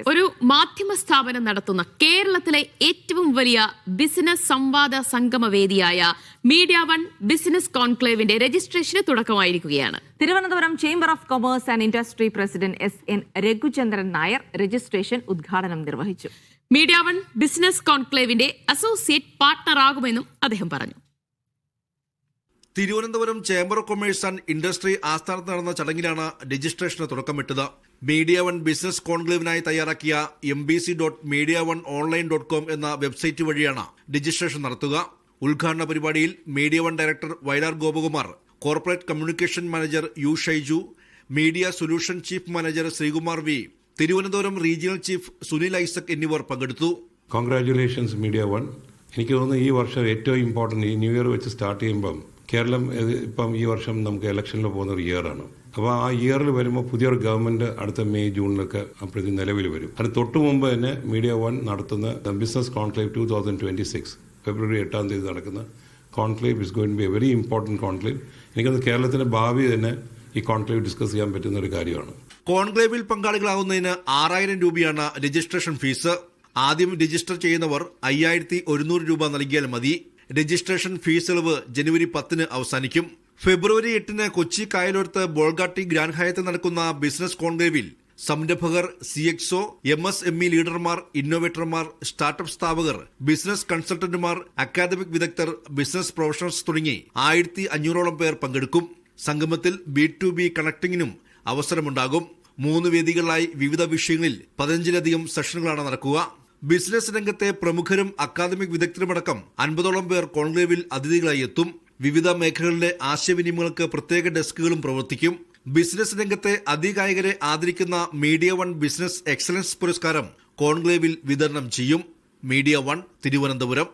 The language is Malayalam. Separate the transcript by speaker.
Speaker 1: ഒരു മാധ്യമ സ്ഥാപനം നടത്തുന്ന കേരളത്തിലെ ഏറ്റവും വലിയ ബിസിനസ് സംവാദ സംഗമവേദിയായ മീഡിയ വൺ ബിസിനസ് കോൺക്ലേവിന്റെ രജിസ്ട്രേഷന് തുടക്കമായിരിക്കുകയാണ്.
Speaker 2: Thiruvananthapuram chamber of commerce and industry president SN Raghuchandran Nair registration ഉദ്ഘാടനം നിർവഹിച്ചു.
Speaker 1: മീഡിയ വൺ ബിസിനസ് കോൺക്ലേവിന്റെ അസോസിയേറ്റ് പാർട്ണറാകുമെന്നും അദ്ദേഹം പറഞ്ഞു.
Speaker 3: Thiruvananthapuram chamber of commerce and industry ആസ്ഥാനത്ത് നടന്ന ചടങ്ങിലാണ് രജിസ്ട്രേഷന് തുടക്കമിട്ടത്. മീഡിയ വൺ ബിസിനസ് കോൺക്ലേവിനായി തയ്യാറാക്കിയ mbc.mediaoneonline.com എന്ന വെബ്സൈറ്റ് വഴിയാണ് രജിസ്ട്രേഷൻ നടത്തുക. ഉദ്ഘാടന പരിപാടിയിൽ media one director Vayalar Gopakumar, corporate communication manager U Shaiju, media solution chief manager Sreekumar V, Thiruvananthapuram regional chief Sunil Isaac എന്നിവർ പങ്കെടുത്തു.
Speaker 4: Congratulations media one. എനിക്ക് തോന്നുന്നു ഈ വർഷം ഏറ്റവും ഇമ്പോർട്ടൻറ്റ്, ഈ ന്യൂ ഇയർ വെച്ച് സ്റ്റാർട്ട് ചെയ്യുമ്പം കേരളം ഇപ്പം ഈ വർഷം നമുക്ക് ഇലക്ഷനിൽ പോകുന്ന ഒരു ഇയറാണ്. അപ്പോൾ ആ ഇയറിൽ വരുമ്പോൾ പുതിയൊരു ഗവൺമെന്റ് അടുത്ത മെയ് ജൂണിലൊക്കെ അപ്പോഴത്തേക്ക് നിലവിൽ വരും. അത് തൊട്ടു മുമ്പ് തന്നെ മീഡിയ വൺ നടത്തുന്ന ബിസിനസ് കോൺക്ലേവ് 2026 ഫെബ്രുവരി 8 നടക്കുന്ന conclave is going to be a very important conclave. എനിക്കത് കേരളത്തിന്റെ ഭാവി തന്നെ ഈ കോൺക്ലേവ് ഡിസ്കസ് ചെയ്യാൻ പറ്റുന്ന ഒരു കാര്യമാണ്.
Speaker 3: കോൺക്ലേവിൽ പങ്കാളികളാവുന്നതിന് 6000 രൂപയാണ് രജിസ്ട്രേഷൻ ഫീസ്. ആദ്യം രജിസ്റ്റർ ചെയ്യുന്നവർ 5100 രൂപ നൽകിയാൽ മതി. രജിസ്ട്രേഷൻ ഫീസ് ഇളവ് ജനുവരി 10 അവസാനിക്കും. ഫെബ്രുവരി 8 കൊച്ചി കായലോരത്ത് ബോൾഗാട്ടി ഗ്രാൻഡ് ഹയത്തിൽ നടക്കുന്ന ബിസിനസ് കോൺക്ലേവിൽ സംരംഭകർ, CXO, MSME ലീഡർമാർ, ഇന്നോവേറ്റർമാർ, സ്റ്റാർട്ടപ്പ് സ്ഥാപകർ, ബിസിനസ് കൺസൾട്ടന്റുമാർ, അക്കാദമിക് വിദഗ്ധർ, ബിസിനസ് പ്രൊഫഷണൽസ് തുടങ്ങി 1500ഓളം പേർ പങ്കെടുക്കും. സംഗമത്തിൽ B2B കണക്ടിങ്ങിനും അവസരമുണ്ടാകും. 3 വേദികളിലായി വിവിധ വിഷയങ്ങളിൽ 15ലധികം സെഷനുകളാണ് നടക്കുക. ബിസിനസ് രംഗത്തെ പ്രമുഖരും അക്കാദമിക് വിദഗ്ധരുമടക്കം 50ഓളം പേർ കോൺക്ലേവിൽ അതിഥികളായി എത്തും. വിവിധ മേഖലകളിലെ ആശയവിനിമയങ്ങൾക്ക് പ്രത്യേക ഡെസ്കുകളും പ്രവർത്തിക്കും. ബിസിനസ് രംഗത്തെ അതികായകരെ ആദരിക്കുന്ന മീഡിയ വൺ ബിസിനസ് എക്സലൻസ് പുരസ്കാരം കോൺക്ലേവിൽ വിതരണം ചെയ്യും. Media one, Thiruvananthapuram.